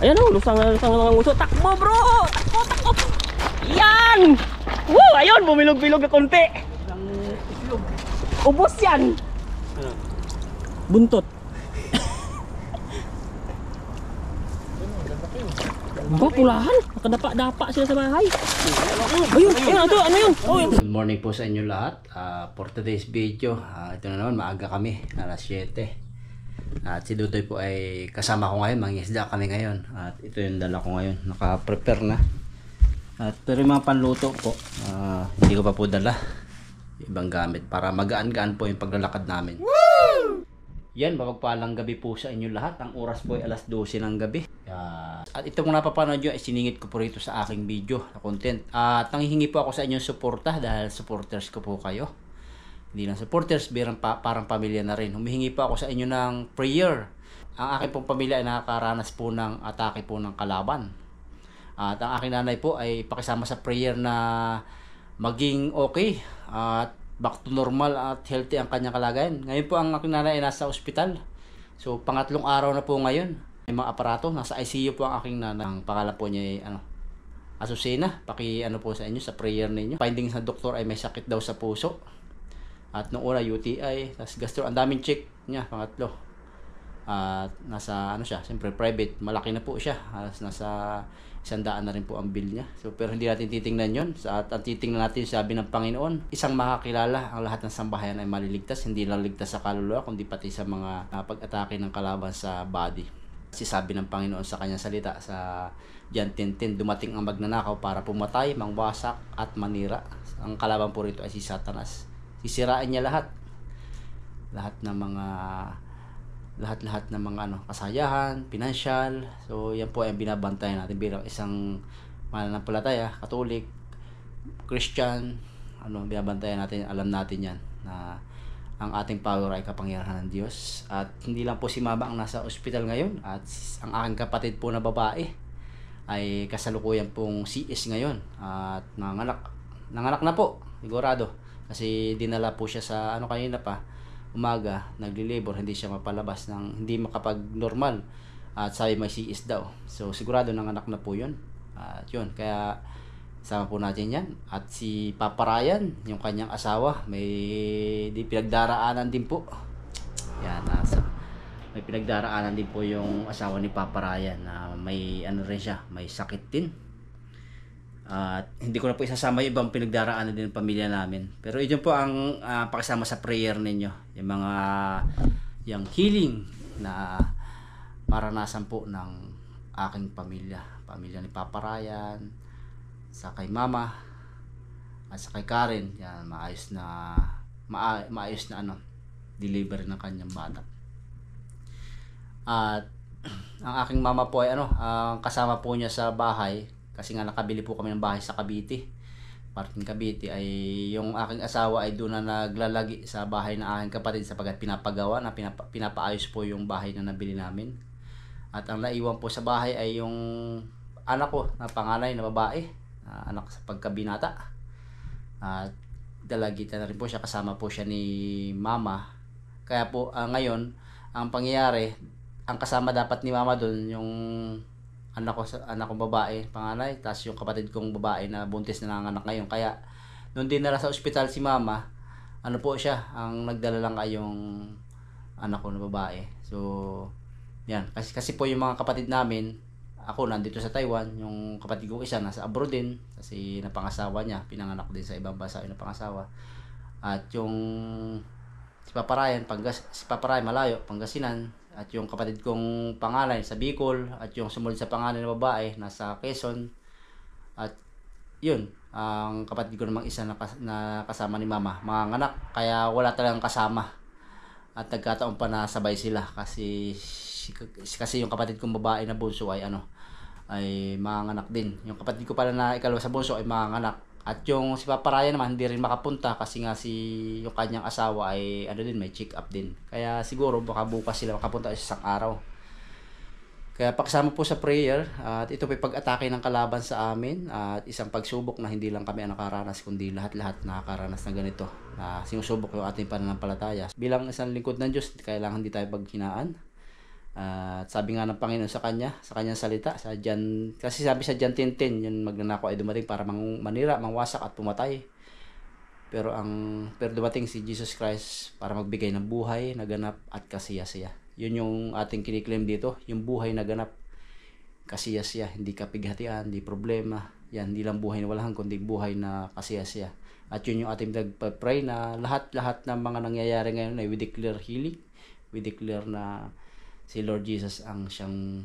Ayan o, lusang na mga nguso. Takbo bro! Takbo, takbo! Yan! Woo! Ayun, bumilog-bilog na konti. Ubos yan! Buntot. Ba, pulahan. Nakadapa-dapa sila sa bahay. Ayun, ayun, ito, ano yun? Oh, yun. Good morning po sa inyo lahat. For today's video, ito na naman, maaga kami, alas 7. At si Dudoy po ay kasama ko ngayon, mangingisda kami ngayon. At ito yung dala ko ngayon, naka-prepare na. At pero yung mga panluto po, hindi ko pa po dala. Ibang gamit para magaan-gaan po yung paglalakad namin. Woo! Yan, mapagpalang gabi po sa inyo lahat. Ang oras po ay alas 12 ng gabi. At ito mong napapanood nyo ay siningit ko po rito sa aking video na content. At nanghihingi po ako sa inyong suporta dahil supporters ko po kayo. Hindi lang supporters, parang pamilya na rin. Humihingi po ako sa inyo ng prayer. Ang aking pong pamilya ay nakakaranas po ng atake po ng kalaban. At ang aking nanay po ay pakisama sa prayer na maging okay at back to normal at healthy ang kanyang kalagayan. Ngayon po ang aking nanay ay nasa ospital. So pangatlong araw na po ngayon. May mga aparato, nasa ICU po ang aking nanay. Ang pangalan po niya ay Azucena. Po sa inyo sa prayer ninyo. Findings ng doktor ay may sakit daw sa puso. At nung una UTI, tapos gastro, ang daming check niya, pangatlo. At nasa siya, siyempre private, malaki na po siya. Nasa 100 na rin po ang bill niya. So pero hindi natin titingnan 'yon. At ang titingnan natin, sabi ng Panginoon, isang makakilala, ang lahat ng sambahayan ay maliligtas, hindi lang ligtas sa kaluluwa kundi pati sa mga pag-atake ng kalaban sa body. Kasi sabi ng Panginoon sa kanyang salita sa John 10:10, dumating ang magnanakaw para pumatay, mangwasak at manira. Ang kalaban po rito ay si Satanas. Sisirain niya lahat ng mga kasayahan, pinansyal. So yan po ay binabantayan natin bilang isang mananampalataya, Katolik, Christian, binabantayan natin, alam natin yan na ang ating power ay kapangyarihan ng Diyos. At hindi lang po si Mama ang nasa ospital ngayon, at ang aking kapatid po na babae ay kasalukuyan pong CS ngayon at nanganak na po, sigurado, kasi dinala po siya sa kanina pa umaga, nagli-labor, hindi siya mapalabas ng hindi makapag-normal at sabi may CS daw. So sigurado nanganak na po yun. At yun, kaya sama po natin yan. At si Papa Ryan, yung kanyang asawa, may pinagdaraanan din po. Yan, may pinagdaraanan din po yung asawa ni Papa Ryan na may rin siya, may sakit din. At hindi ko na po isasama yung ibang pinagdaraanan din ng pamilya namin. Pero ito po ang pakisama sa prayer ninyo. Yung healing na maranasan po ng aking pamilya. Pamilya ni Papa Ryan, sa kay Mama, at sa kay Karen. Yan, maayos na delivery ng kanyang bata. At ang aking mama po ay ang kasama po niya sa bahay. Kasi nga nakabili po kami ng bahay sa Cavite. Parting Cavite ay yung aking asawa ay doon na naglalagi sa bahay ng aking kapatid sapagkat pinapaayos po yung bahay na nabili namin. At ang naiwan po sa bahay ay yung anak ko na panganay na babae, anak sa pagkabinata. At dalagitan na rin po siya, kasama po siya ni Mama. Kaya po ngayon ang pangyayari, ang kasama dapat ni Mama doon yung anak ko babae, panganay, tapos yung kapatid kong babae na buntis na nanganak ngayon. Kaya noon din nala sa ospital si Mama, po siya, ang nagdala lang ay yung anak ko na babae. So yan, kasi po yung mga kapatid namin, ako nandito sa Taiwan, yung kapatid ko isa nasa abroad din kasi napangasawa niya, pinanganak din sa ibang bansa yung napangasawa. At yung si Papa Ryan malayo, Pangasinan. At yung kapatid kong panganay sa Bicol, at yung sumunod sa panganay na babae nasa Quezon. At yun, ang kapatid ko namang isa na kasama ni Mama, mga anak, kaya wala talagang kasama. At nagkataon pa na sabay sila kasi yung kapatid kong babae na bunso ay mga anak din. Yung kapatid ko pala na ikalawa sa bunso ay mga anak. At yung si Papa Ryan naman hindi rin makapunta kasi nga yung kanyang asawa ay may check up din. Kaya siguro baka bukas sila makapunta sa isang araw. Kaya pakisama po sa prayer, at ito po pag-atake ng kalaban sa amin at isang pagsubok na hindi lang kami ang nakaranas kundi lahat nakakaranas ng ganito. Sinusubok yung ating pananampalataya. Bilang isang lingkod ng Diyos, kailangan hindi tayo paghinaan. At sabi nga ng Panginoon sa kanyang salita, kasi sabi sa John 10:10, yung magnanakaw ay dumating para manira, mangwasak at pumatay. Pero dumating si Jesus Christ para magbigay ng buhay na ganap at kasiyasiya. Yun yung ating kiniklaim dito, yung buhay na ganap, kasiyasiya, hindi kapighatian, hindi problema. Yan, hindi lang buhay na walahan, kundi buhay na kasiyasiya. At yun yung ating nagpa-pray na lahat ng mga nangyayari ngayon ay we declare healing. We declare na si Lord Jesus ang siyang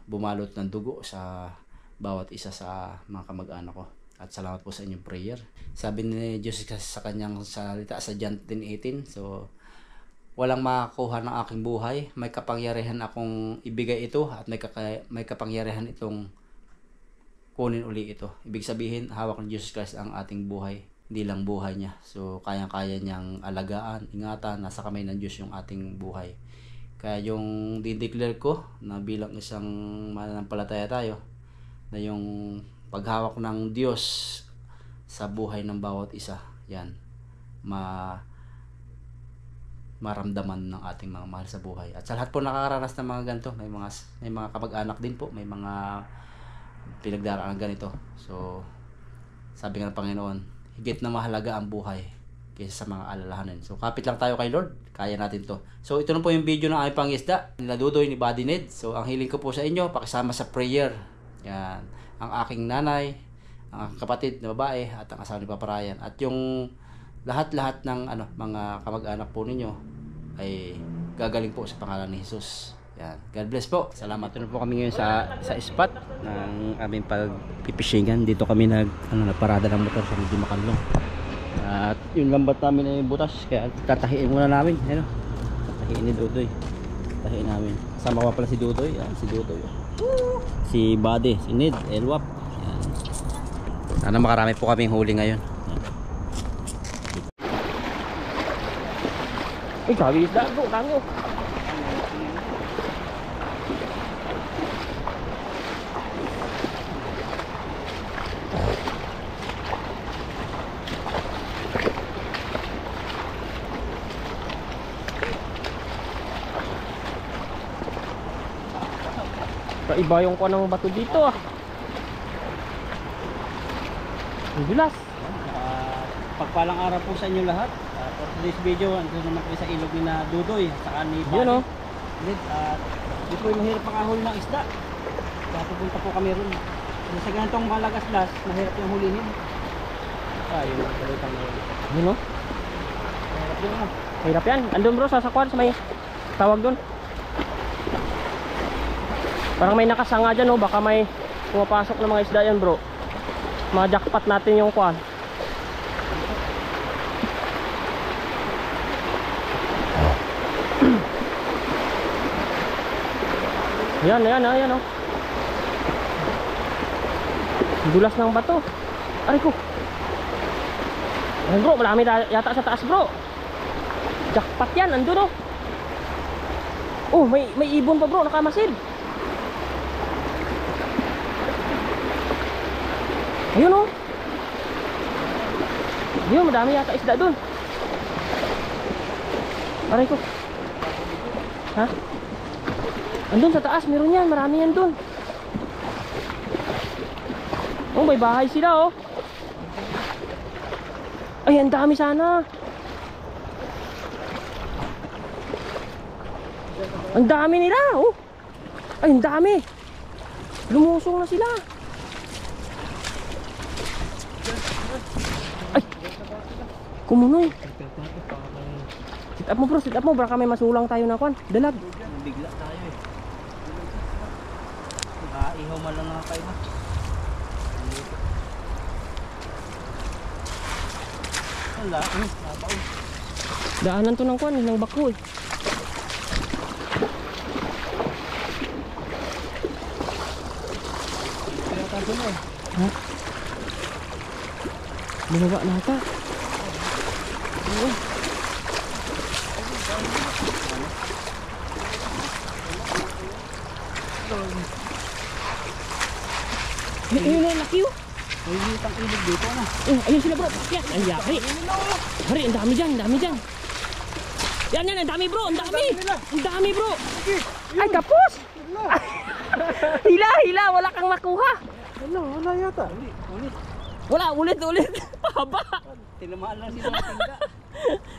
bumalot ng dugo sa bawat isa sa mga kamag-anak ko. At salamat po sa inyong prayer. Sabi ni Jesus sa kanyang salita sa John 10:18, so walang makakuha ng aking buhay, may kapangyarihan akong ibigay ito at may kapangyarihan itong kunin uli ito. Ibig sabihin, hawak ng Jesus Christ ang ating buhay, hindi lang buhay niya. So kayang-kaya niyang alagaan, ingatan, nasa kamay ng Diyos yung ating buhay. Kaya yung di-declare ko na bilang isang mananampalataya tayo, na yung paghawak ng Diyos sa buhay ng bawat isa, yan, maramdaman ng ating mga mahal sa buhay. At sa lahat po nakakaranas ng mga ganito, may mga kamag-anak din po, may mga pinagdaraan ng ganito. So sabi nga ng Panginoon, higit na mahalaga ang buhay kaysa sa mga alalahanin. So kapit lang tayo kay Lord, kaya natin to. So ito na po yung video ng aming pangisda, nila Dudoy, ni Buddy Ned. So ang hiling ko po sa inyo, pakisama sa prayer. Yan, ang aking nanay, ang aking kapatid na babae, at ang asawa ni Papa Ryan. At yung lahat-lahat ng mga kamag-anak po ninyo ay gagaling po sa pangalan ni Jesus. Yan. God bless po. Salamat. Ito na po kami ngayon sa spot ng aming pagpipishingan. Dito kami nagparada ng motor sa medyo makanlong. At yung lambat namin ay butas, kaya tatahiin muna namin. Tatahiin ni Dudoy. Tatahiin namin. Sama pa pala si Dudoy. Yan, si Dudoy. Si Buddy, si Ned, Elwap. Yan. Sana makarami po kaming huli ngayon. Ay, sabi isda, bro, tango. Iba yung kuha ng bato dito ah. Ang dulas. Pagpalang araw po sa inyo lahat. For today's video, andun naman po sa ilog ni na Dudoy, saka ni Buddy. Yun oh. Di po yung mahirap pangahuli ng isda. Kaya pupunta po kami ron. Sa ganitong malagaslas, mahirap yung hulihin. Yun ang balutang na yun. Yun oh. Mahirap yun ah. Mahirap yan. Andun bro, sasakwan sa may tawag doon. Parang may nakasanga dyan oh. Baka may pumapasok ng mga isda yan bro. Ma-jackpot natin yung kwan. Ayan oh. Dulas ng bato. Aray ko. Ayan bro, marami yata sa taas bro. Jackpot yan, andun oh. Oh, may ibon pa bro, nakamasid. Ayun oh. Ayun, madami yata isda dun. Aray ko. Ha? Andun sa taas, meron yan, marami yan dun. Oh, may bahay sila oh. Ay, ang dami sana. Ang dami nila oh. Ay, ang dami. Lumusong na sila. Ay, kumunoy. Sit up mo bro, baka may masulang tayo na kwan. Dalag. Bigla tayo eh. Ihaw man lang nga kayo na. Wala, nabaon. Daanan to ng kwan, ng bako eh. Kaya tayo na eh. Ha? Binawa na ata. Oo. Ayun na, laki oh. May litang ilog dito na. Ayun sila bro, pakyat. Ay, yari. Hari, ang dami dyan, ang dami dyan. Yan, ang dami bro, ang dami. Ang dami bro. Ay, kapos! Hila, hila, wala kang makuha. Wala yata. Ulit. Wala, ulit. Pahaba. Tinamaan lang sila ng tingga.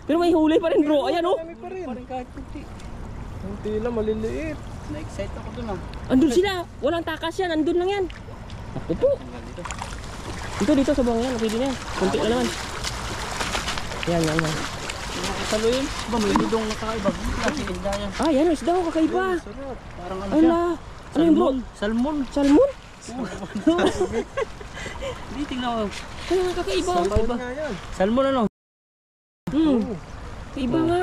Pero may huli pa rin bro, ayan oh. Kami pa rin. Parang kahit kunti. Kunti lang, maliliit. Na-excite ako dun ah. Andun sila, walang takas yan, andun lang yan. Ako po. Dito sa bawang yan, pwede na yan. Kunti na naman. Yan. Nakasalo yun. Ba, may ludong nakakaiba. Kasi isda yan. Ah, yan, isda ko kakaiba. Sarap. Parang ano siya. Ala, ano yun bro? Salmon. Salmon? Hindi, tingnan mo. Ano nga kakaiba? Salmon nga yan. Salmon ano? Kakaiba nga.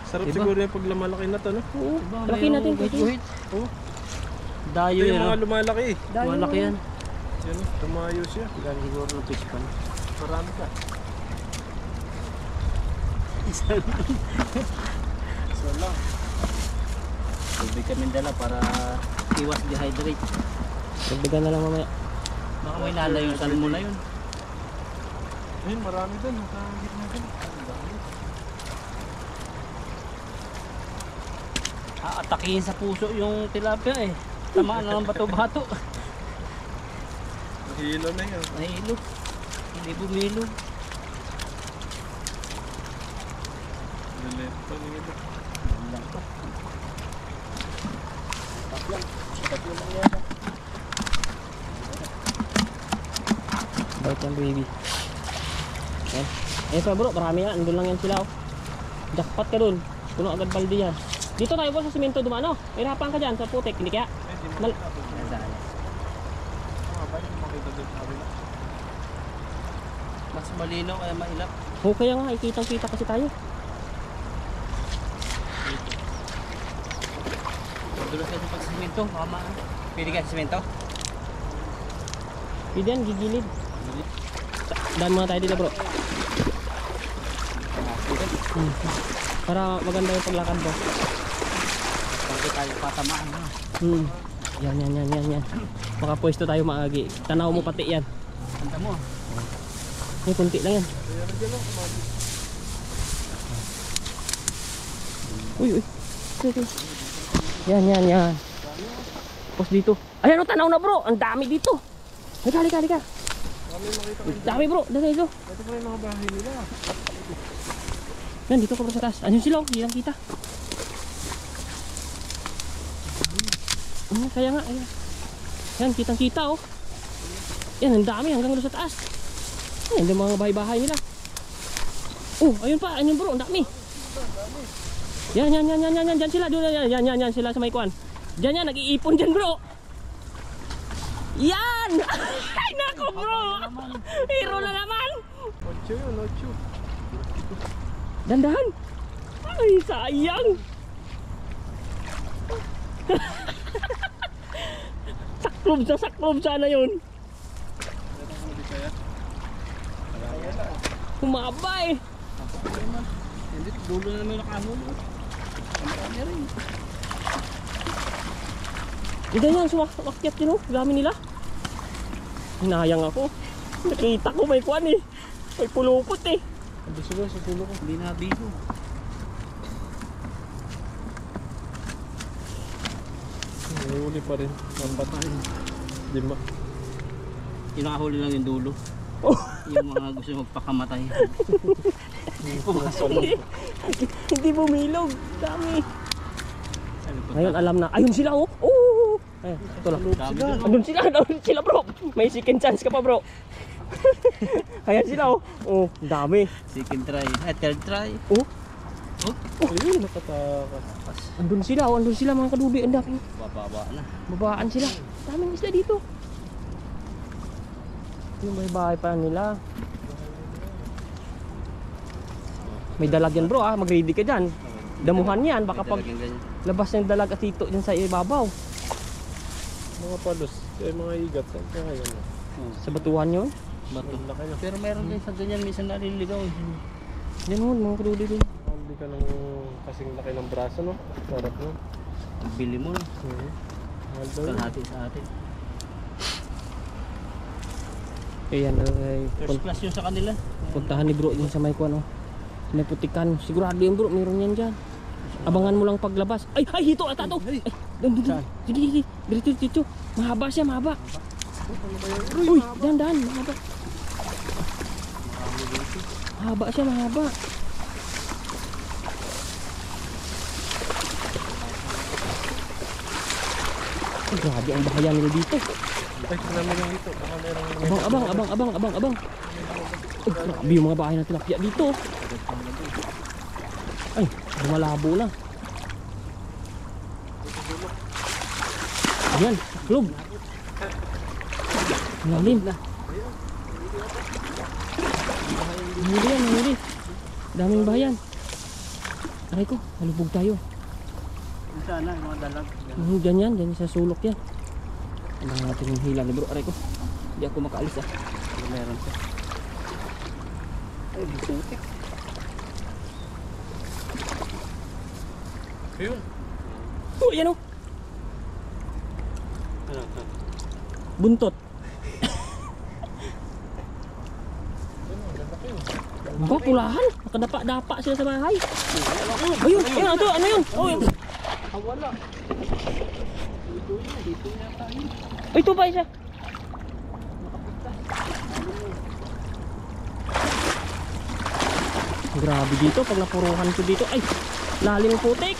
Sarap Diba? siguro yung pag lumalaki na to, no? Oo, laki natin. Oh, Dayo ito yan. yung mga lumalaki. Malaki yan. Yan, tumayo siya. Galing siguro ng fish pan. Marami ka. Isa lang. Tubig kami dala para iwas dehydrate. Dagdagan na lang mamaya. Baka may nala yung salmon na yun. Ayun, marami doon. Nasa gitna doon. Aatakihin sa puso yung tilapia eh. Tamaan na ng bato-bato. Hilo na yan. Nahilo. Hindi bumilo. Lilit pa nila. Lang pa. Tatlo lang yan. Bait yan baby. Yan. Ayan pa bro, marami yan. Andun lang yan sila oh. Jackpot ka dun. Puno agad balde yan. Dito tayo po sa simento dumano. May hirapan ka dyan sa putek. Hindi kaya? Mas malinaw kaya mailap. Oo, kaya nga. Ikitang-kita kasi tayo. Dulos kasi pag simento. Mama. Pili ka sa simento? Pwede yan, gigilid. Daan muna tayo dito bro. Para maganda yung paglakad bro. Pagka tayo patamaan na. Yan. Makapwesto tayo maagi. Tanaw mo pati yan. Tanda mo. Yung kunti lang yan. Uy. Yan. Tapos dito. Ayan o, tanaw na bro. Ang dami dito. Halika. Dami bro. Dami ito. Ito pa yung mga bahay nila. Yan, dito ka bro sa taas. Ano sila o? Hindi lang kita. Kaya nga. Ayan. Yan, kitang-kita oh. Yan, ang dami hanggang doon sa taas. Yan, yung mga bahay-bahay nila. Oh, ayun pa. Ayun bro, ang dami. Yan. Diyan sila. Yan sila sa may kuwan. Diyan, nag-iipon dyan bro. Yan! Ay, nako bro! Hero na naman! 8 yun, 8. Dandahan! Ay, sayang! saklob sana yun. Humabay! Hindi, dulo na naman nakahulog. Marami rin. Ito yan, sumakyat yun oh, gamit nila. Hinayang ako. Nakita ko may kuwan eh. May pulupot eh. Ando sila sa tulo ko. Hindi nabigo. May uli pa rin. Mambatay. 5. Yung nakahuli lang yung dulo. Oh. Yung mga gusto magpakamatay. Pumasok mo. Hindi bumilog. Dami. Ano pa? Ngayon alam na. Ayun sila oh. Oh. Ayun, ito lang. Dami din. Andun sila bro. May second chance ka pa bro. Ayan sila oh. Oh, dami. Second try. Third try. Oh, Ayun, nakatakas. andun sila mga kadubi. Ang dami. Bababa na. Babaan sila. Daming isla dito. Yung bahay pa nila. May dalag yan bro ah. Mag-ready ka dyan. Damuhan yan. Baka pag Talagang ganyan. labas ng dalag at ito dyan sa ibabaw. Mga palos. Mga igat. Kaya yan. Oh, Sa batuhan yun. bato. Laki na. Pero meron din sa ganyan. Minsan naliligaw. Yan mo mga kadubi din. Hindi ka ng kasing laki ng braso, no? Sarap no? Bili mo. Mahal daw yun. Kalahati sa atin. Ayan ay First class yun sa kanila. puntahan ni bro yung sa may kuwan oh. Naputikan. Sigurado yung bro. Meron yan dyan. Abangan mo lang paglabas. Ay, hito ata to. Ay, doon. Saan? Sige. Dito. Mahaba siya, mahaba. Uy, dahan, mahaba. Mahaba siya, mahaba. Ay, grabe ang bahaya nila dito. Ay, namin yung dito. Baka merong... Abang. Ay, grabe yung mga bahay na tilapia dito. Ay, lumalabo na. Ayan, klub. Lalim. Huli. Daming bayan. Aray ko, nalubog tayo. Sana, yung mga dalag. Ganyan sa sulok yan. Ano natin yung hila ni bro, aray ko. Hindi ako makaalis ah. Meron siya. Ay, busutik. Ayun. Oh, yan oh. Ano? Buntot. Ba, pulahan. Nakadapa-dapa sila sa bahay. Ayun, ano yun? Oh, yun. Wala. Dito yata yun. Ay, ito ba isa? Grabe dito, pag napuruhan ko dito. Ay, lalim ng putik.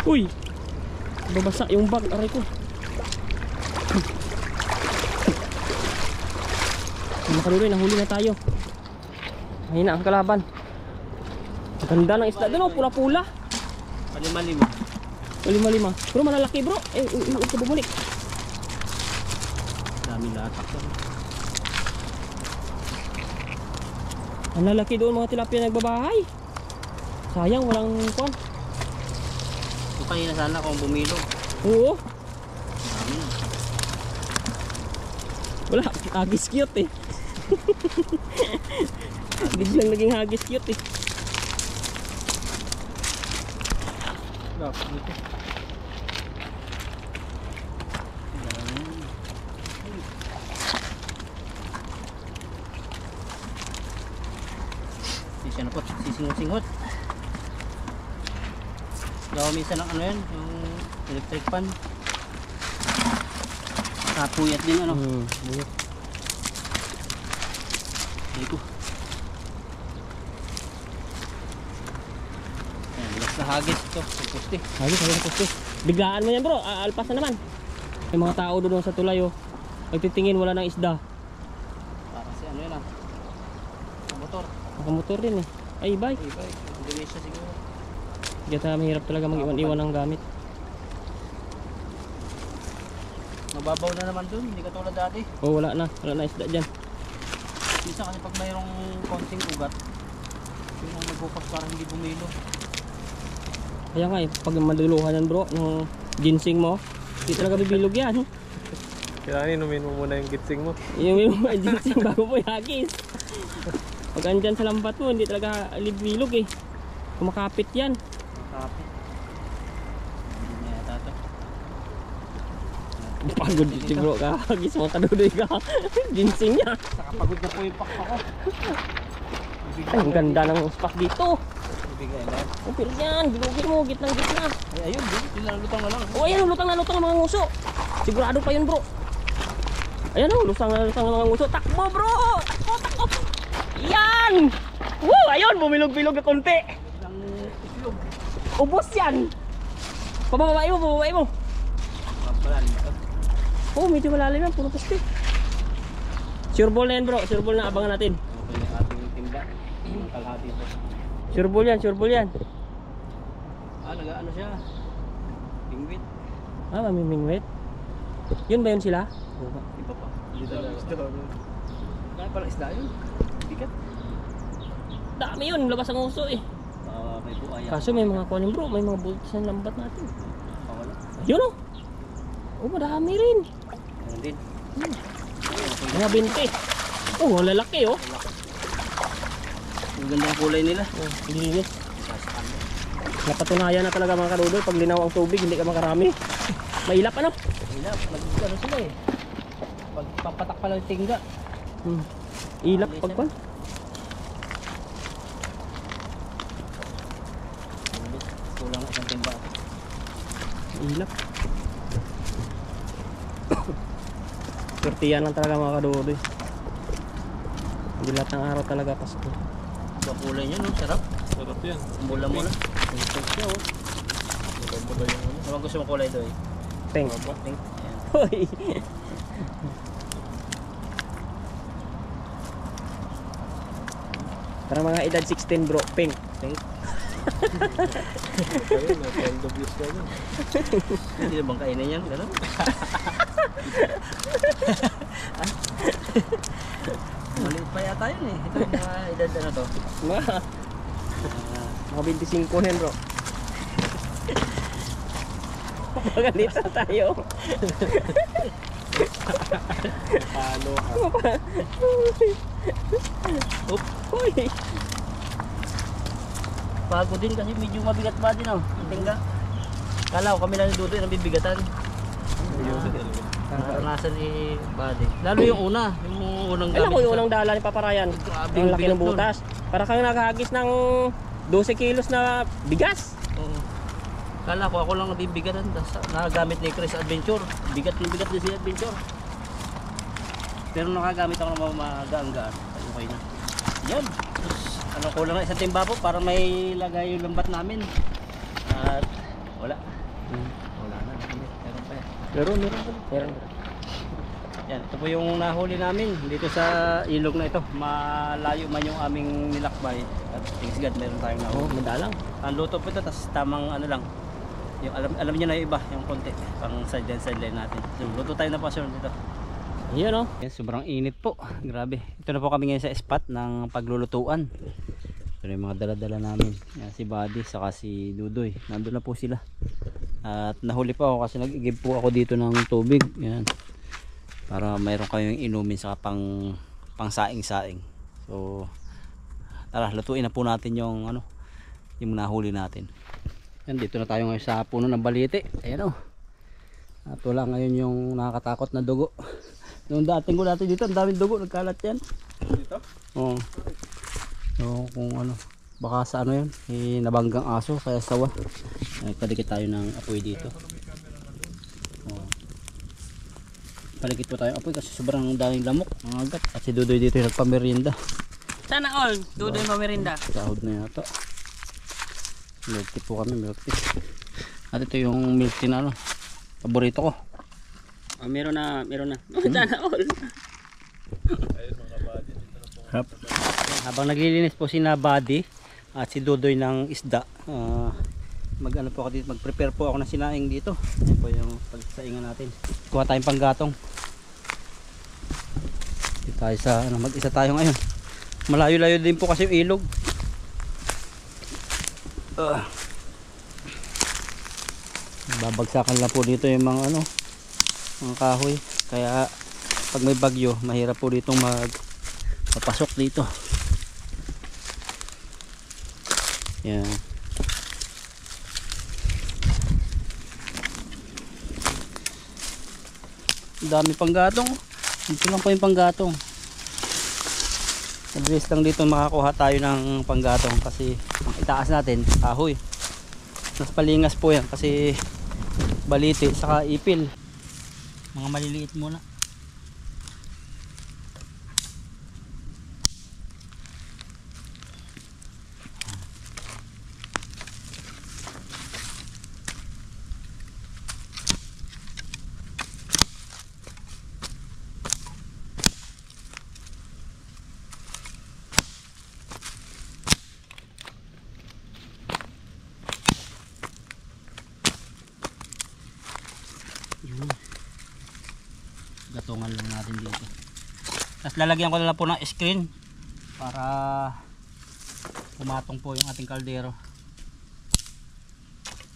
Uy, babasa yung bag, aray ko. Makaluloy, nahuli na tayo. Mahina ang kalaban. Ang ganda ng isda doon, oh, pula-pula. Malima-lima. Lima-lima. Pero malalaki bro. Huwag ka bumalik. Dami latak yan. Ang lalaki doon mga tilapia nagbabahay. Sayang, walang kwan. Kung kanina sana kung bumilog. Oo. Dami na. Wala, hagis cute eh. Biglang naging hagis cute eh. Dapat dito. Hindi siya napot, sisingot-singot. Gawa minsan ng ano yan, yung electric pan. Kapuyat din ano. Buyot. Dito. Ayan, bilas na hagis ito. Pusti. Hagis. Biglaan mo yan bro, aalpas na naman. May mga tao doon sa tulay oh. Nagtitingin, wala ng isda. Kasi ano yan ah. Motor. Nakamotor din eh. Ay, bye. Iba eh. Indonesia siguro. Kaya mahirap talaga mag-iwan-iwan ng gamit. Mababaw na naman dun, hindi katulad dati. Oh, wala na isda dyan. Minsan kasi pag mayroong konting ugat, yun ang nagbukas para hindi bumilo. Kaya nga eh, pag maduluhan yan bro, ng ginseng mo, hindi talaga bibilog yan. Kailangan inumin mo muna yung gitsing mo. Yung ginseng bago po ihagis. Pag andyan sa lambat mo, hindi talaga bilog eh. Kumakapit yan. Kapit. Hindi na yata ito. Pagod si bro, kahagis mo, kadudoy ka. Ginseng niya. Saka pagod na po yung pakpa ko. Ay, ang ganda ng spot dito. Ibigay na. Oh, pero yan, bilogin mo, gitnang gitna. Ay, ayun, lutang na lang. Oh, ayan, lutang na mga nguso. Sigurado pa yun bro. Ayan oh, lusang na mga nguso. Takbo bro! Takbo! Yan! Woo! Ayun, bumilog-bilog na konti. Ang islog. Ubos yan! Pababae mo. Mabalan ito. Oh, medyo malalim yan, puro pusti. Sure ball na yan bro, sure ball na, abangan natin. Okay yung ating timba. Kalahati ito. Sure ball yan. Ah, nag-ano siya. Pingwit. Ah, mamimingwit. Yun ba yun sila? Iba pa. Hindi talaga isda. Kaya pala isda yun. Bigat. Dami yun, labas ang uso eh. May buaya. Kaso may mga kunin bro, may mga bultos na lambat natin. Pawala. Yun oh. Oh, madami rin. Meron din. Mga 20. Oh, ang lalaki oh. Ang ganda ng kulay nila. Oh, linis. Napatunayan na talaga mga kadudoy, pag linaw ang tubig hindi ka makarami. Mailap ano? Ilap, ano sila eh. Pag papatak pa lang tingga. Ilap pagpan. Kulang isang timba. Ilap. Pertiyan lang talaga mga kadudoy. Hindi lahat ng araw talaga Pasko. Ba kulay niya no, sarap. Sarap yan. Mula-mula. Pink siya oh. Mula yung ano. Ano gusto mo kulay doy? Peng. Pink. Ayan. Hoy. Para mga edad 16 bro, pink. Pink. Kayo na, 12 of years kayo. Hindi na bang kainin yan? Gano'n? Maliit pa yata yun eh. Ito yung mga edad ano to. Mga 25 hen bro. Pagalit na tayo. Paano ka? Oop. Hoy. Bago din kasi medyo mabigat pa din oh. Tingga. Kala ko kami lang dudo yung bibigatan. Naranasan ni Buddy. Lalo yung una. Yung unang Alam ko yung sa- unang dala ni Paparayan. Grabe, Ang laki bigat ng butas. Para kang naghagis ng 12 kilos na bigas. Oo. Kala ko ako lang nabibigatan. Nakagamit ni Chris Adventure. Bigat din si Adventure. Pero nakagamit ako ng magaanggaan. Okay na. Yan. Tapos, ano kulang na isang timba po para may lagay yung lambat namin. At wala. Wala na. Meron pa yan. Meron. Yan. Ito po yung nahuli namin dito sa ilog na ito. Malayo man yung aming nilakbay. At thanks God meron tayong Oh, nahuli. madalang. Ang luto po ito, tapos tamang ano lang. Yung alam niyo na yung iba, yung konti. Pang sideline natin. So, luto tayo na po dito. Yan oh. Yes, sobrang init po. Grabe. Ito na po kami ngayon sa spot ng paglulutuan. Ito yung mga dala-dala namin. Yan, si Buddy, saka si Dudoy. Nandun na po sila. At nahuli pa ako kasi nag-give po ako dito ng tubig. Yan. Para mayroon kayong inumin saka pang saing-saing. So, tara, lutuin na po natin yung yung nahuli natin. Yan, dito na tayo ngayon sa puno ng balite. Ayan o. At wala ngayon yung nakakatakot na dugo. Noong dating ko dati dito, ang daming dugo, nagkalat yan. Dito? Oo. So kung baka sa yan, nabanggang aso, kaya sawa. Padikit tayo ng apoy dito. Oo. Palikit po tayo ng apoy kasi sobrang daming lamok, mga agat. At si Dudoy dito yung nagpamerienda. Sana all. Dudoy pamerinda. Sahod na yata. Milk tea po kami, milk tea. At ito yung milk tea na paborito ko. Oh, meron na. Sana all. Harap. Habang naglilinis po si Buddy at si Dudoy ng isda, mag-ano po ako dito, mag-prepare po ako ng sinaing dito. Yan po yung pagsaingan natin. Kuha tayong panggatong. Dito tayo sa mag-isa tayo ngayon. Malayo-layo din po kasi yung ilog. Babagsakan lang po dito yung mga mga kahoy. Kaya pag may bagyo, mahirap po ditong papasok dito. Yan. Dami panggatong. Dito lang po yung panggatong. Mabilis lang dito makakuha tayo ng panggatong kasi ang itaas natin kahoy. Mas palingas po yan kasi balite saka ipil. Mga maliliit muna. Gatungan lang natin dito. Tapos lalagyan ko na lang po ng screen para pumatong po yung ating kaldero.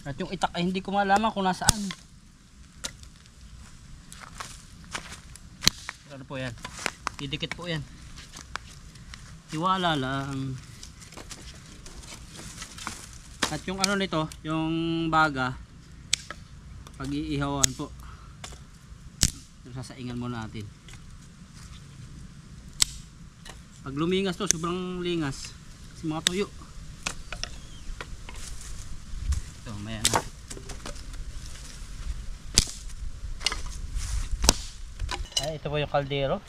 At yung itak ay hindi ko malaman kung nasaan. Ano po yan? Didikit po yan. Tiwala lang. At yung ano nito, yung baga, pag-iihawan po. Sasaingan muna natin. Pag lumingas to, sobrang lingas. Kasi mga tuyo. Ito, maya na. Ay, ito po yung kaldero.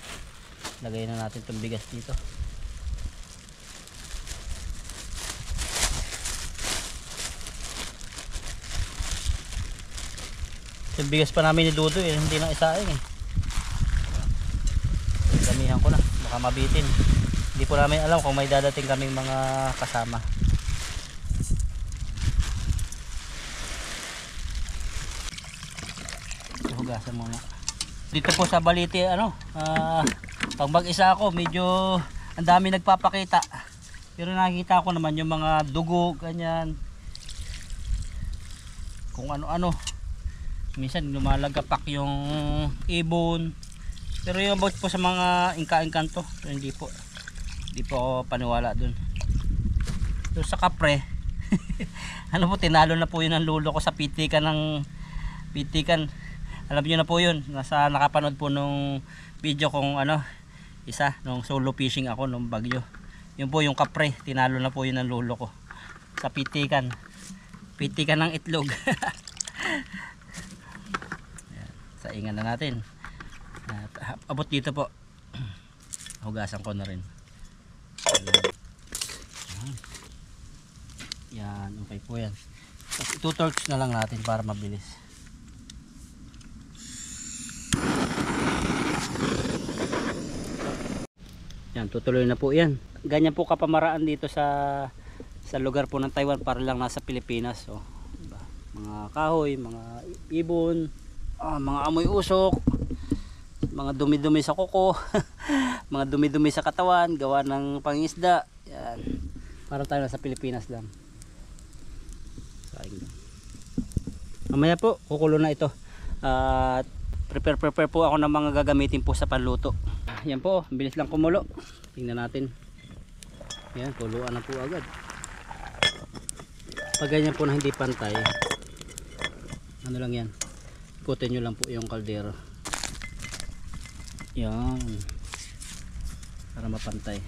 Lagay na natin itong bigas dito. Yung bigas pa namin ni Dudo hindi na isaing eh. Damihan ko na, baka mabitin. Hindi po namin alam kung may dadating kaming mga kasama. Hugasan muna. Dito po sa Balite pag mag-isa ako medyo ang dami nagpapakita. Pero nakikita ko naman yung mga dugo, ganyan. Kung ano-ano. Minsan lumalagapak yung ibon. Pero yung about po sa mga inka-inkanto, hindi po ako paniwala dun. So sa kapre, ano po, tinalo na po yun ang lulo ko sa pitikan. Alam niyo na po yun, nakapanood po nung video kong nung solo fishing ako nung Bagyo. Yun po yung kapre, tinalo na po yun ang lulo ko sa pitikan ng itlog. Saingan na natin. At abot dito po. Hugasan ko na rin. Yan, okay po yan. Itutorch na lang natin para mabilis. Yan, tutuloy na po yan. Ganyan po kapamaraan dito sa lugar po ng Taiwan, para lang nasa Pilipinas. So, diba? Mga kahoy, mga ibon, mga amoy usok, mga dumi-dumi sa kuko, mga dumi-dumi sa katawan, gawa ng pangingisda. Yan. Para tayo nasa Pilipinas lang. Mamaya po, kukulo na ito. At prepare po ako ng mga gagamitin po sa panluto. Yan po, bilis lang kumulo. Tingnan natin. Yan, kuluan na po agad. Pag ganyan po na hindi pantay, ano lang yan, ikutin nyo lang po yung kaldero. Yan, para mapantay.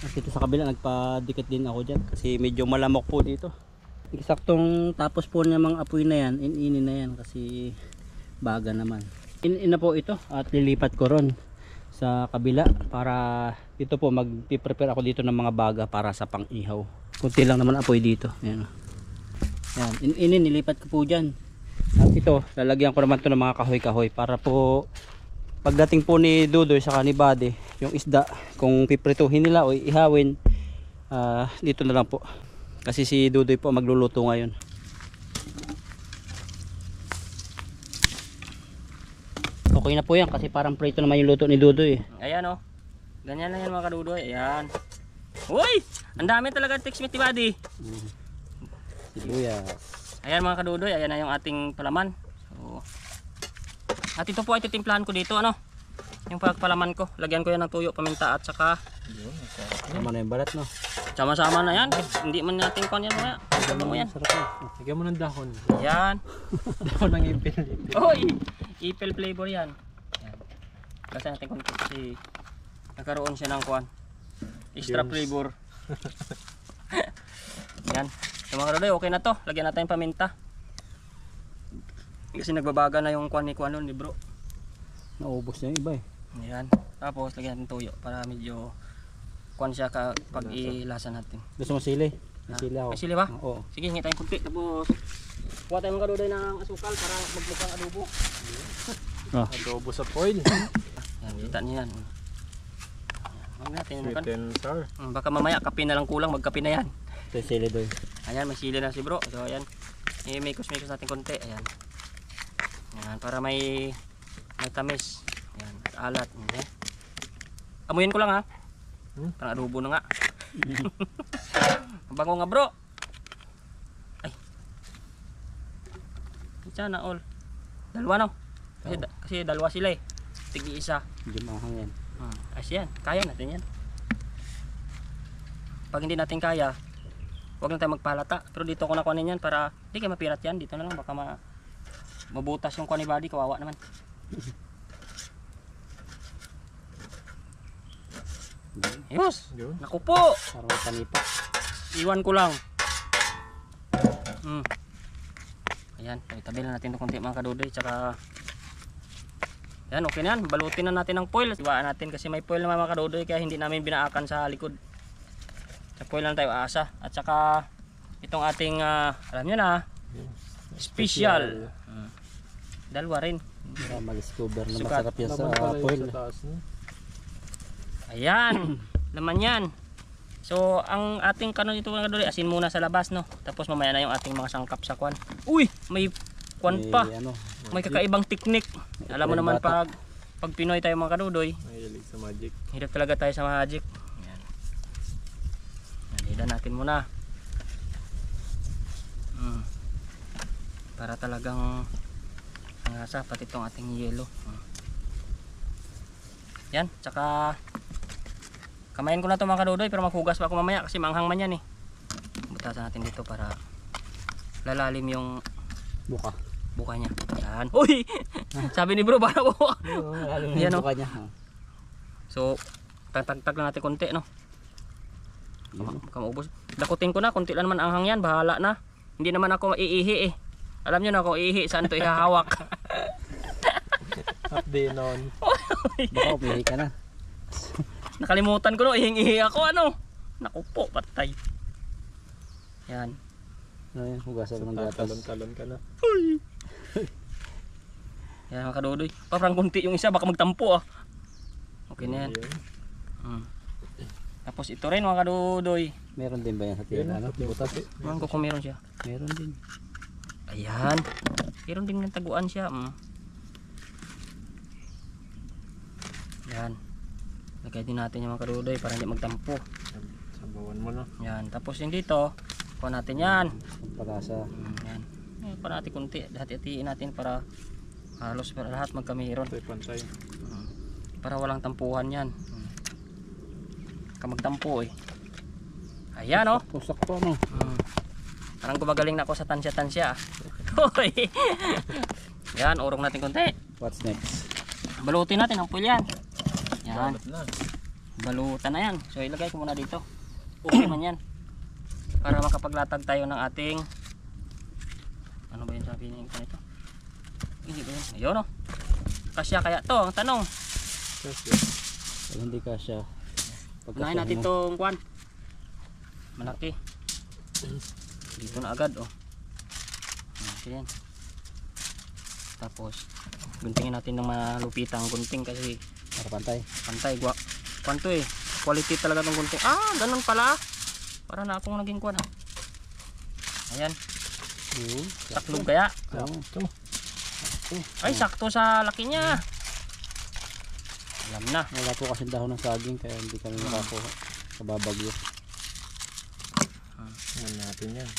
At dito sa kabila nagpadikit din ako dyan kasi medyo malamok po dito. Eksaktong tapos po niya mga apoy na yan, ininin na yan kasi baga naman. In na po ito at lilipat ko ron sa kabila para dito po mag-prepare ako dito ng mga baga para sa pang-ihaw. Kunti lang naman apoy dito. Yan. Yan, nilipat ko po dyan. At ito, lalagyan ko naman ito ng mga kahoy-kahoy para po pagdating po ni Dudoy sa ni Buddy, yung isda, kung piprituhin nila o ihawin, dito na lang po. Kasi si Dudoy po magluluto ngayon. Okay na po yan kasi parang prito naman yung luto ni Dudoy. Ayan o. Ganyan lang yan mga kadudoy. Ayan. Uy! Ang dami talaga text meat ni Buddy. Sibuyas. Ayan mga kadudoy. Ayan na yung ating palaman. So, at ito po ay titimplahan ko dito. Yung pagpalaman ko. Lagyan ko yan ng tuyo, paminta at saka Tama na yung balat, no? sama-sama na yan. Hindi man natin kon yan mga. Ano mo yan? Sarap yan. Lagyan mo ng dahon. Ayan. Dahon ng ipil. Oh, ipil flavor yan. Ayan. Kasi natin konti kasi nagkaroon siya ng kuan. Extra Germs. flavor. Yan. So mga kadudoy, okay na to. Lagyan natin yung paminta. Kasi nagbabaga na yung kuan ni bro. Naubos na yung iba eh. Ayan. Tapos lagyan natin tuyo para medyo kuan siya pag ilasa natin. Gusto mo sili? May sili ako. May sili ba? Oo. Sige, hingi tayong kunti. Tapos kuha tayong mga kadudoy ng asukal para magmukhang adobo. Adobo sa foil. Yan, kita niyo yan. Huwag natin Sweet naman. and sour. Baka mamaya kape na lang kulang, magkape na yan. Ito yung sili doy. Ayan, may sili na si bro. So ayan. I-mikos-mikos natin konti. Ayan. Ayan, para may tamis. Ayan, alat. Okay. Amuyin ko lang ha. Parang adobo na nga. Bango nga bro. Ay. Sana all. Dalawa no. Kasi dalawa sila eh. Tigi isa. Medyo mahang yan. Ayos yan. Kaya natin yan. Pag hindi natin kaya, Huwag lang tayo magpalata. Pero dito ko nakunin yan para hindi kayo mapirat yan. Dito na lang baka mabutas yung kuha ni body. Kawawa naman. Ayos. Yun. Naku po. Parang may panipa. Iwan ko lang. Ayan, tabi lang natin ito konti mga kadudoy. Tsaka yan, okay na yan. Balutin na natin ng foil. Iwaan natin kasi may foil naman mga kadudoy. Kaya hindi namin binaakan sa likod. Sa foil lang tayo aasa. At saka itong ating alam nyo na, special. Dalawa rin. Para ma-discover na Sukat. masarap yan sa Laman pala yung foil. sa taas, no? Ayan, laman yan. So, ang ating kanon ito mga kadudoy, asin muna sa labas, no? Tapos mamaya na yung ating mga sangkap sa kwan. Uy, may kwan pa. Ano, May kakaibang teknik. Alam mo naman pag Pinoy tayo mga kadudoy, Mahilig sa magic. hirap talaga tayo sa magic. Ayan. Nalidan natin muna. Para talagang angasa pati itong ating yelo. Yan, tsaka kamayin ko na ito mga kadudoy pero maghugas pa ako mamaya kasi manghang man yan eh. Butasan natin dito para lalalim yung buka niya. Yan. Uy! Sabi ni bro, para ko. Yan, buka niya. So, tagtag lang natin konti, no? Baka maubos. Dakutin ko na, konti lang naman anghang yan, bahala na. Hindi naman ako maiihi eh. Alam nyo na ako iihi, saan ito ihahawak. Update noon. Baka umihi ka na. Nakalimutan ko no, ihing-ihi ako ano. Naku po, patay. Yan. Ano yan, hugasan ng gatas. Talon-talon ka na. Yan mga kadudoy. Parang kunti yung isa, baka magtampo ah. Okay na yan. Tapos ito rin mga kadudoy. Meron din ba yan sa tira? Ano? Butas? Ewan ko kung meron siya. Meron din. Ayan. Meron din ng taguan siya. Yan. Lagay din natin yung mga kadudoy para hindi magtampo. Sabawan mo na. Yan. Tapos yung dito, kuha natin yan. Pagkasa. Yan. Pa natin kunti. Hati-hatiin natin para halos para lahat magkamiron. Pantay. Para walang tampuhan yan. Kamagtampo eh. Ayan o. Sakto ano? Parang gumagaling na ako sa tansya-tansya. Hoy. Yan, urong natin konti. What's next? Balutin natin ang pool yan. Yan. Balot na. Balutan na yan. So ilagay ko muna dito. Okay man yan. Para makapaglatag tayo ng ating ano ba yun sabi nito? Hindi ba yun? Ayun o. Kasya kaya to ang tanong. Pag hindi kasya. Unahin natin itong kwan. Malaki. Dito na agad oh. Okay yan. Tapos guntingin natin ng malupitang gunting kasi para pantay. pantay. Kwanto eh. Quality talaga ng gunting. Ah, ganun pala. Para na akong naging kwan ah. Ayan. Saklog kaya. Sakto. Ay, sakto sa laki niya. Alam na. Wala po kasi dahon ng saging kaya hindi kami makakuha. Kababagyo. Ano natin yan.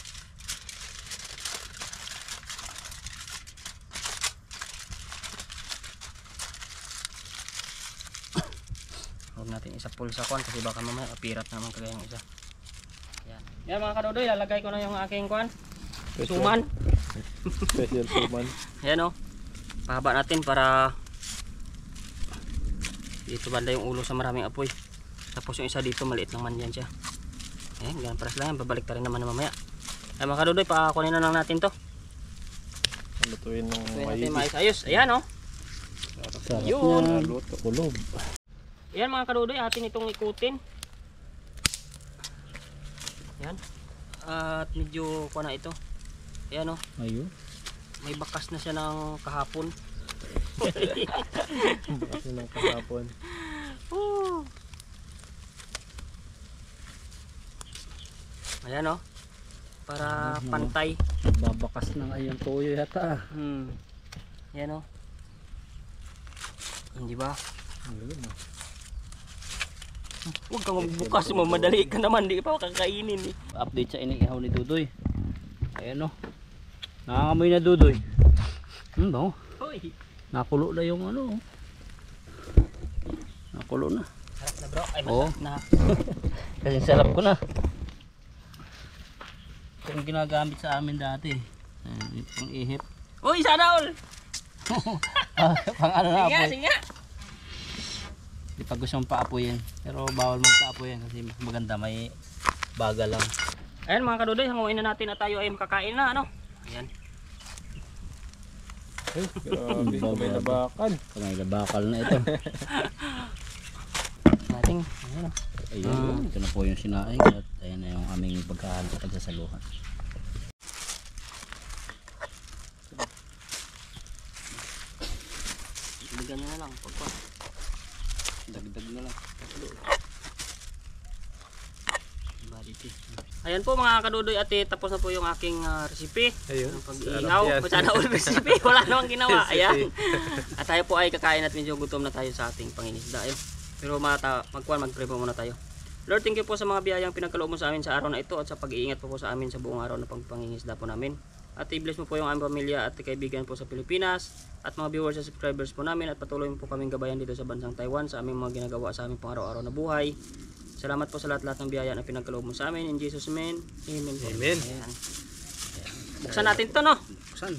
Huwag natin isa pull sa kwan kasi baka mamaya kapirat naman kagaya yung isa. Yan. Yan mga kadodoy, lalagay ko na yung aking kwan. Suman. Special suman. Yan o. Pahaba natin para dito banda yung ulo sa maraming apoy. Tapos yung isa dito maliit lang man yan siya. Ayan, ganyan paras lang yan. Babalik ta rin naman mamaya. Ay mga kadodoy, pakakunin na lang natin to. Lutuin ng Natin maigi. ayos. Ayan o. Sarap Yun. niyan. Luto. Kulob. Ayan mga kadodoy, atin itong ikutin. Ayan. At medyo kuha na ito. Ayan o. Ayun. May bakas na siya ng kahapon. Bakas na ng kahapon. Ayan o. Para pantay. Babakas ng ayang toyo yata. Ayan o. Hindi ba? Huwag kang magbukas mo. Madali ka naman. Di pa kakainin eh. Update sa iniihaw ni Dudoy. Ayan o. Nangangamoy na Dudoy. Bango. Hoy. Nakulo na yung ano. Nakulo na. Sarap na bro. Ay Oo. masarap na. Kasi sarap ko na. Itong ginagamit sa amin dati. Pang ihip. Uy, sana all! Pang ano na apoy. Sige nga. Di pa gusto mong paapoyin. Pero bawal magpaapoy yan kasi mas maganda may baga lang. Ayan mga kadudoy, hanguin na natin na tayo ay makakain na ano. Ayan. Ay, grabe. Kamay na bakal. Kamay na bakal na ito. Nating, ayan o. Ayun, ito na po yung sinaing at ayan na yung aming pagkahan sa pagsasaluhan. Bigyan nyo na lang. Pagpa. Dagdag na lang. Ayan po mga kadudoy at tapos na po yung aking recipe. Ayun. Pag-iingaw. Sarap yan. Sana all recipe. Wala namang ginawa. Ayan. At tayo po ay kakain at medyo gutom na tayo sa ating pangingisda. Ayun. Pero mag-pray po muna tayo. Lord, thank you po sa mga biyayang pinagkaloob mo sa amin sa araw na ito at sa pag-iingat po sa amin sa buong araw na pagpangingisda po namin. At i-bless mo po yung aming pamilya at kaibigan po sa Pilipinas at mga viewers at subscribers po namin at patuloy mo po kaming gabayan dito sa bansang Taiwan sa aming mga ginagawa sa aming pang araw-araw na buhay. Salamat po sa lahat-lahat ng biyaya na pinagkaloob mo sa amin. In Jesus' name, amen. Amen. Ayan. Buksan natin to, no? Saan?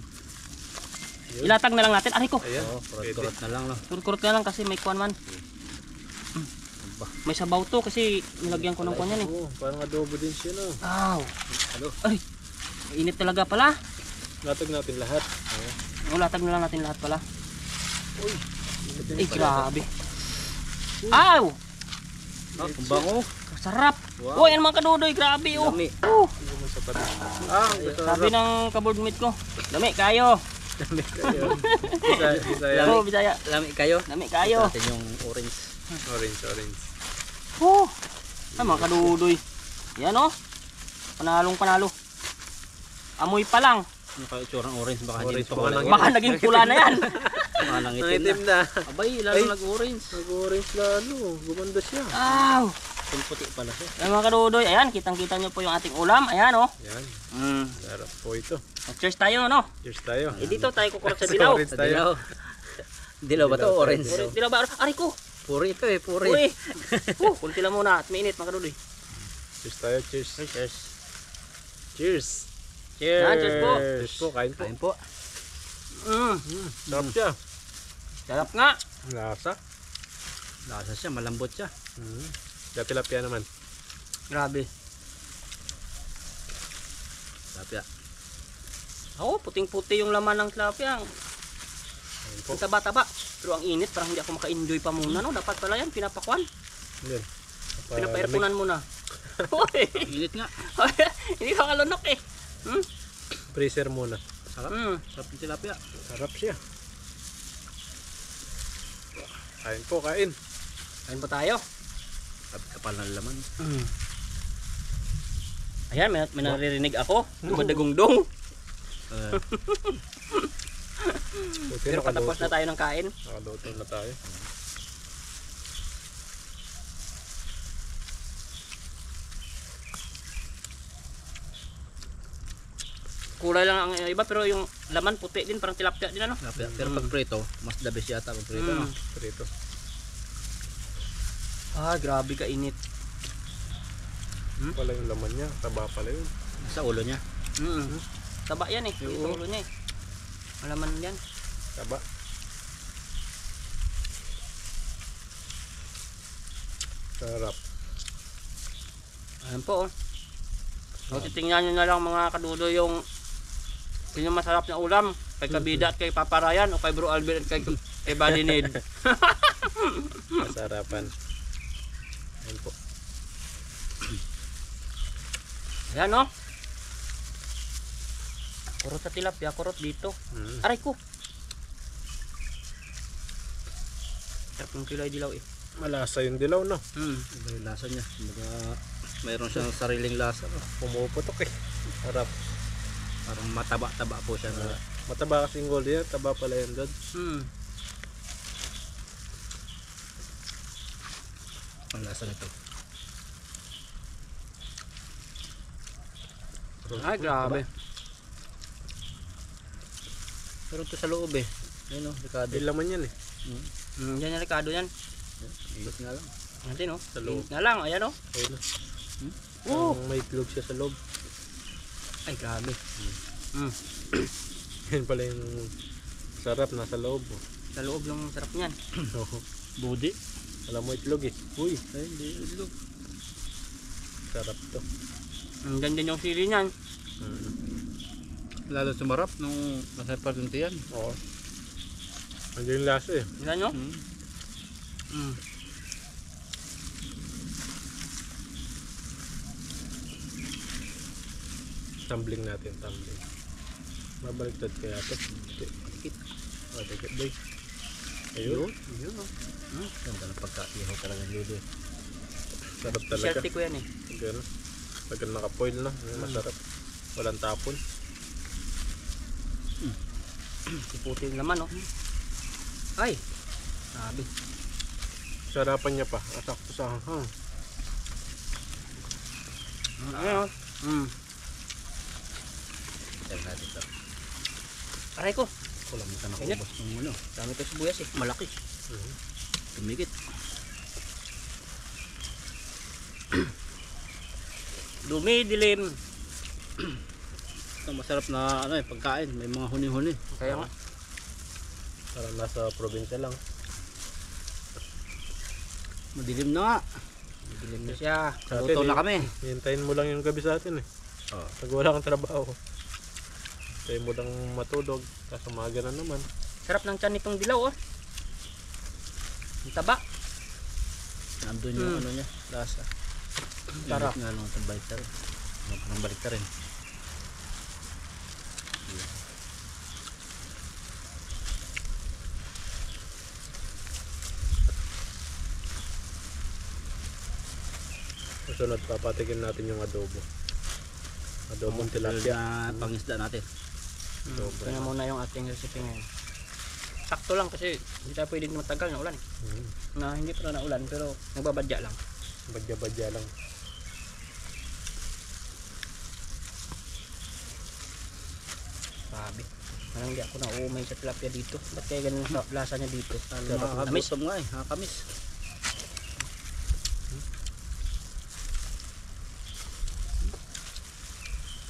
Ilatag na lang natin. Aray ko. Ayan. Kurot-kurot na lang no. Kurot na lang kasi may kuwan man. May sabaw to kasi nilagyan ko ng kuwan yan eh. Oo, parang adobo din siya, no? Wow. Ay, mainit talaga pala. Latag natin lahat. Ulatag na lang natin lahat pala. Ay, grabe. Aw! Ang bango. Sarap. Wow. Uy, ano mga kadudoy, grabe oh. Lami. Hindi mo sapat. Sabi ng kaboard mate ko, dami kayo. Bisaya. Oo, Bisaya. Lami kayo. Dami kayo. Natin yung orange. Orange. Oh. Ay, mga kadudoy. Yan oh. Panalo. Amoy pa lang. Yung kaitsurang orange baka Orange hindi ito pa lang. Baka naging pula na yan. Baka nangitim Nangitim na. na. Abay, lalo Ay. nag-orange. Nag-orange lalo. Gumanda siya. Aw. Yung puti pala siya. Ay, mga kadudoy, ayan, kitang-kita nyo po yung ating ulam. Ayan oh. Yan. Mm. Sarap po ito. Cheers tayo, no? Cheers tayo. Eh, dito tayo kukurot sa dilaw. Orange Sa tayo. dilaw. Dilaw ba to? Orange. Dilaw ba? Aray ko. Puri ito eh, puri. Uy. Kunti lang muna at mainit, mga kadudoy. Cheers tayo. Cheers. Cheers. Cheers. Yan, cheers po. Cheers po. Kain po. Kain po. Sarap siya. Sarap nga. Lasa. Lasa siya, malambot siya. Tilapia naman. Grabe. Tilapia. Oo, puting-puti yung laman ng tilapia. Kain po. Ang taba-taba. Pero ang init, parang hindi ako maka-enjoy pa muna, no? Dapat pala yan, pinapakwan. Yan. Pinapairpunan muna. Uy. Init nga. Hindi ka kalunok eh. Freezer muna. Sarap. Sarap yung tilapia. Sarap siya. Kain po, kain. Kain po tayo. Kapal ng laman. Ayan, may naririnig ako. Dumadagungdong. Buti Pero patapos na nakaluto. tayo ng kain. Nakaluto na tayo. Kulay lang ang iba, pero yung laman puti din, parang tilapia din, ano? Tilapia. Pero pag prito, mas the best yata pag prito. No? Prito. Ah, grabe ka init. Pala yung laman niya. Taba pala yun. Sa ulo niya. Taba yan eh. Yung ulo niya eh. Malaman yan. Taba. Sarap. Ayan po oh. So, titingnan nyo na lang mga kadudo yung masarap na ulam. Kay Kabida at kay Papa Ryan o kay Bro Albert at kay Buddy Ned. Masarapan. Ayan po. Ayan oh. Kurot sa tilapia, kurot dito. Aray ko. Sarap yung kilay dilaw eh. Malasa yung dilaw, no? Iba yung lasa niya. Baga, mayroon siyang sariling lasa. No? Pumuputok eh. Sarap. Parang mataba-taba po siya. Na, Mataba kasing gold yan. Taba pala yan doon. ang lasa nito. Ay, grabe. Pero ito sa loob eh. Ayun o, dekado. May laman yan eh. Yan yung rekado yan. Ibot nga lang. Natin oh. Sa loob. Init nga lang, ayan oh. Ayun. Oh. May itlog siya sa loob. Ay, grabe. Yan pala yung sarap nasa loob. Oh. Sa loob yung sarap niyan. Budi. Alam mo itlog eh. Uy, Ay, hindi ilog. sarap to. Ang ganda yung sili niyan. Lalo sumarap nung nasa partuntiyan. Oo. Andiyan yung lasa eh. Tingnan nyo. Tumbling natin, tumbling. Mabaliktad kaya ito. Tikit. O, tikit boy. Ayun. Yun. Ganda ng pagka-ihaw talaga Ludo. Sarap talaga. Specialty ko yan eh. Gano'n. Pag naka-foil na, masarap. Walang tapon. Puti yung laman, oh. Ay! Grabe. Sarapan niya pa. Asakto sa hanghang. Ayun, oh. Tara natin ito. Aray ko. Kulang mo ka na Init. kubos ng ano. Dami ito sibuyas eh. Malaki. Tumigit. Dumidilim. Ito masarap na ano pagkain. May mga huni-huni. Kaya nga. Parang nasa probinsya lang. Madilim na nga. Dilim na siya. Sa atin, Luto na kami. Hintayin mo lang yung gabi sa atin eh. Oh. Pag wala kang trabaho. Hintayin mo lang matulog. Tapos umaga na naman. Sarap ng tiyan nitong dilaw, oh. Ang taba. Nandun yung ano niya. Lasa. Sarap. Sarap nga lang itong balik rin. Nang balik rin. Susunod, papatikin natin yung adobo. Adobong tilapia. Na pangisda natin. Adobo. Ito na muna yung ating recipe ngayon. Sakto lang kasi hindi tayo pwedeng matagal na ulan. Na hindi pa na ulan pero nagbabadya lang. Badya-badya lang. Sabi. Parang hindi ako na-uumay sa tilapia dito. Ba't kaya ganun ang lasa niya dito? Nakakamis nga eh. Nakakamis.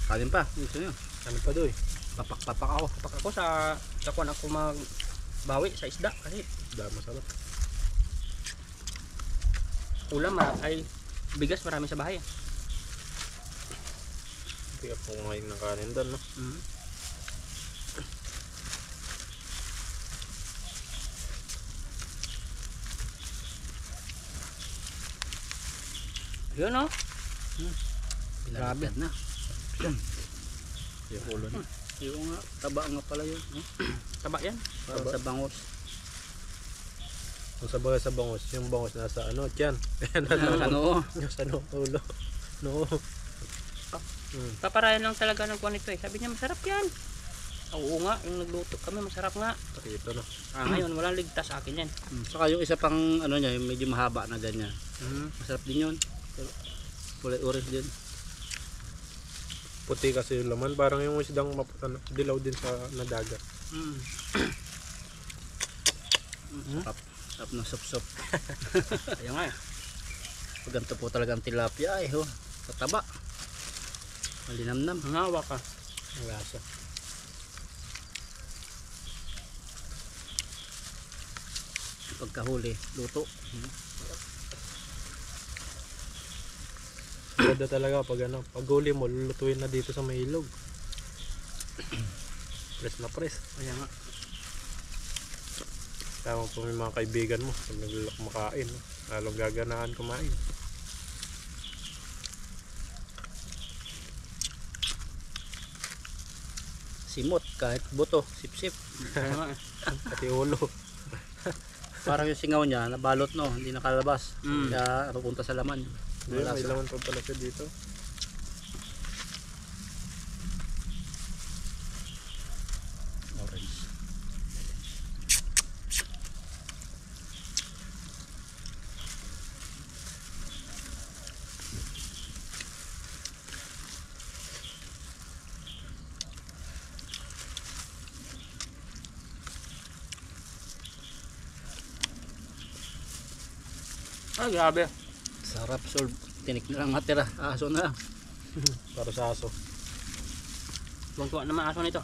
Kanin pa. Gusto nyo. Ano pa doy? Papak-papak ako. Kapag ako sa kuwan ako magbawi sa isda kasi Masarap. ulam ay bigas marami sa bahay. Hindi ka po ngayon ng kanin doon, no? Yun, oh. Grabe na. Yung ulo na. Yung nga, taba nga pala yun. Taba yan. Para Taba. sa bangos. Kung sabagay sa bangos, yung bangos nasa ano, tiyan. Ano? Nasa ulo. No. Paparayan lang talaga ng kuwan ito eh. Sabi niya masarap yan. Oo nga, yung nagluto kami masarap nga. Ito no. Ngayon walang ligtas sa akin yan. Saka yung isa pang ano niya, yung medyo mahaba na ganyan. Masarap din yun. Kulay orange din. Puti kasi yung laman. Parang yung isdang ano, dilaw din sa nadagat. Sarap. Sarap ng sup-sup. Ayun nga eh. Pag ganito po talagang tilapia ay ho. Tataba. Malinamnam. Hangawa ka. Ang lasa. Pagkahuli, luto. Ganda talaga pag ano, pag huli mo, lulutuin na dito sa may ilog. Press na press. Ayun nga. Tama po may mga kaibigan mo. Pag naglalak makain, no? Lalong gaganaan kumain. Simot, kahit buto, sip-sip. Ayun nga eh. Pati ulo. Parang yung singaw niya, nabalot no, hindi nakalabas. Mm. Kaya napunta sa laman. May laman pa pala siya dito. Orange. Ay grabe. Sarap, sol. Tinik na lang matira. Aso na lang. Para sa aso. Tuwang-tuwa naman aso nito.